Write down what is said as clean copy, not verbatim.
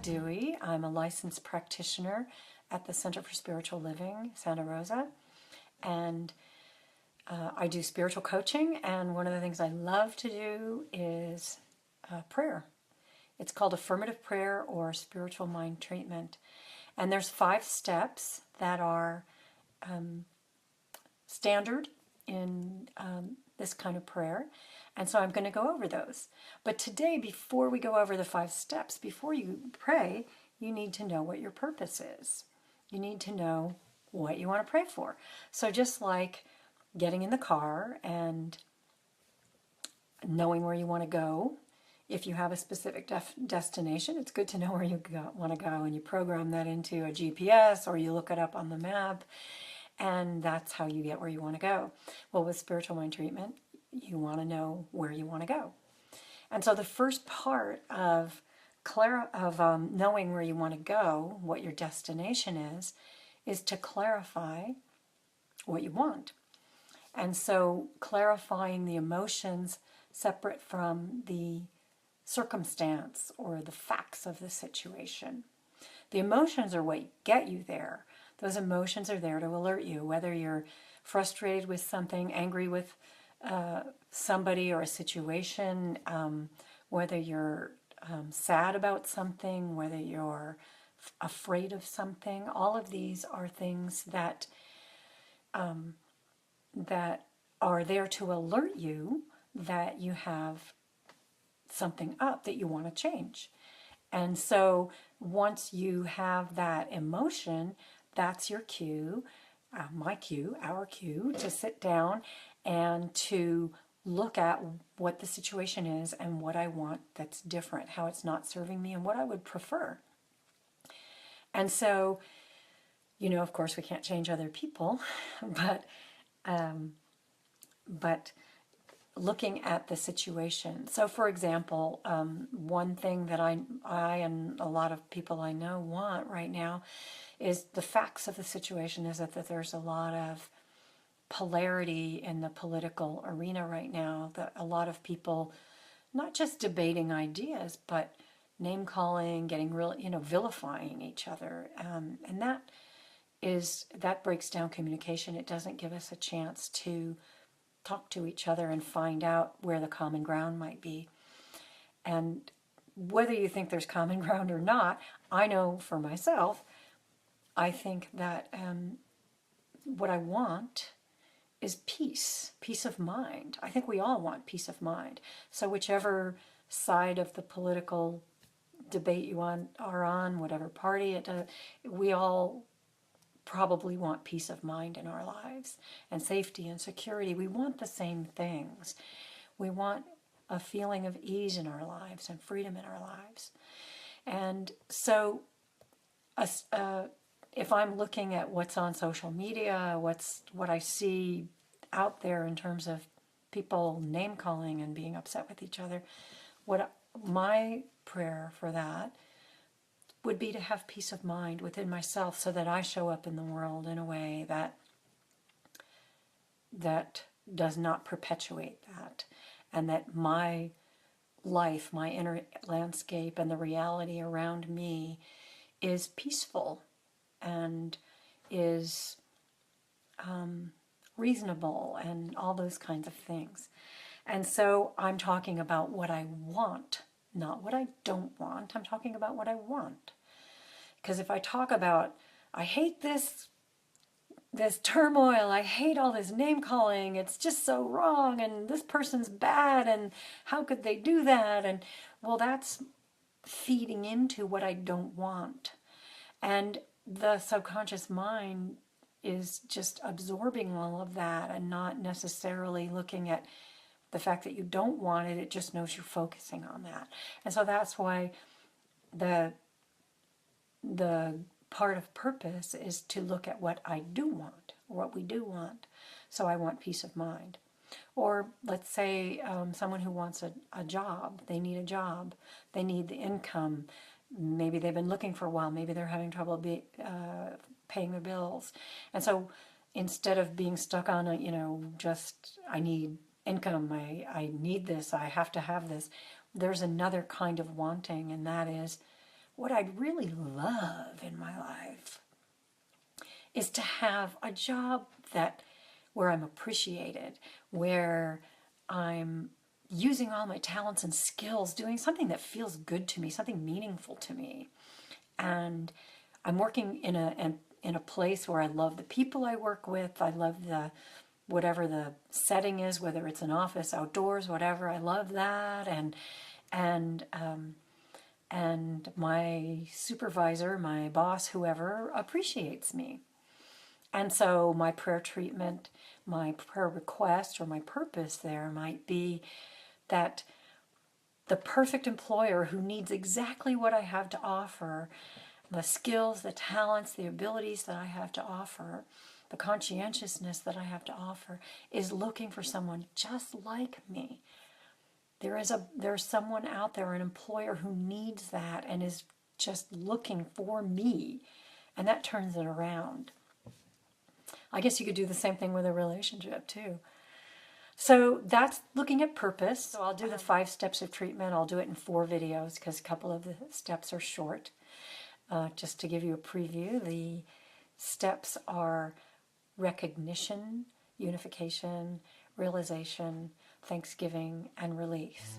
Dewey. I'm a licensed practitioner at the Center for Spiritual Living, Santa Rosa, and I do spiritual coaching, and one of the things I love to do is prayer. It's called Affirmative Prayer or Spiritual Mind Treatment. And there's 5 steps that are standard in this kind of prayer. And so I'm going to go over those. But today, before we go over the 5 steps, before you pray, you need to know what your purpose is. You need to know what you want to pray for. So just like getting in the car and knowing where you want to go, if you have a specific destination, it's good to know where you want to go, and you program that into a GPS or you look it up on the map, and that's how you get where you want to go. Well, with spiritual mind treatment, you want to know where you want to go. And so the first part of knowing where you want to go, what your destination is to clarify what you want. And so clarifying the emotions separate from the circumstance or the facts of the situation. The emotions are what get you there. Those emotions are there to alert you, whether you're frustrated with something, angry with somebody or a situation, whether you're sad about something, whether you're afraid of something. All of these are things that that are there to alert you that you have something up that you want to change. And so once you have that emotion, that's your cue, my cue, our cue, to sit down and to look at what the situation is and what I want that's different, how it's not serving me, and what I would prefer. And so, of course, we can't change other people, but looking at the situation. So, for example, one thing that I and a lot of people I know want right now is the facts of the situation is that there's a lot of polarity in the political arena right now, that a lot of people not just debating ideas, but name calling, getting real, vilifying each other. And that breaks down communication. It doesn't give us a chance to talk to each other and find out where the common ground might be. And whether you think there's common ground or not, I know for myself, I think that what I want is peace of mind. I think we all want peace of mind. So whichever side of the political debate you are on, whatever party we all probably want peace of mind in our lives, and safety and security. We want the same things. We want a feeling of ease in our lives and freedom in our lives. And so if I'm looking at what's on social media, what I see out there in terms of people name calling and being upset with each other, my prayer for that would be to have peace of mind within myself, so that I show up in the world in a way that does not perpetuate that, and that my life, my inner landscape, and the reality around me is peaceful and is reasonable and all those kinds of things. And so I'm talking about what I want, not what I don't want. I'm talking about what I want. Because if I talk about, I hate this turmoil, I hate all this name calling, it's just so wrong, and this person's bad, and how could they do that? And well, that's feeding into what I don't want. And the subconscious mind is just absorbing all of that and not necessarily looking at the fact that you don't want it. It just knows you're focusing on that. And so that's why the part of purpose is to look at what I do want, or what we do want. So I want peace of mind. Or let's say someone who wants a job. They need a job. They need the income. Maybe they've been looking for a while. Maybe they're having trouble paying their bills. And so instead of being stuck on, just I need income, I need this, I have to have this, there's another kind of wanting, and that is what I'd really love in my life is to have a job where I'm appreciated, where I'm using all my talents and skills, doing something that feels good to me, something meaningful to me. And I'm working in a place where I love the people I work with. I love whatever the setting is, whether it's an office, outdoors, whatever. I love that, and my supervisor, my boss, whoever appreciates me. And so my prayer treatment, my prayer request, or my purpose there might be that the perfect employer who needs exactly what I have to offer, the skills, the talents, the abilities that I have to offer, the conscientiousness that I have to offer, is looking for someone just like me. There's someone out there, an employer who needs that and is just looking for me, and that turns it around. I guess you could do the same thing with a relationship too. So that's looking at purpose. So I'll do the 5 steps of treatment. I'll do it in 4 videos because a couple of the steps are short. Just to give you a preview, the steps are recognition, unification, realization, thanksgiving, and release.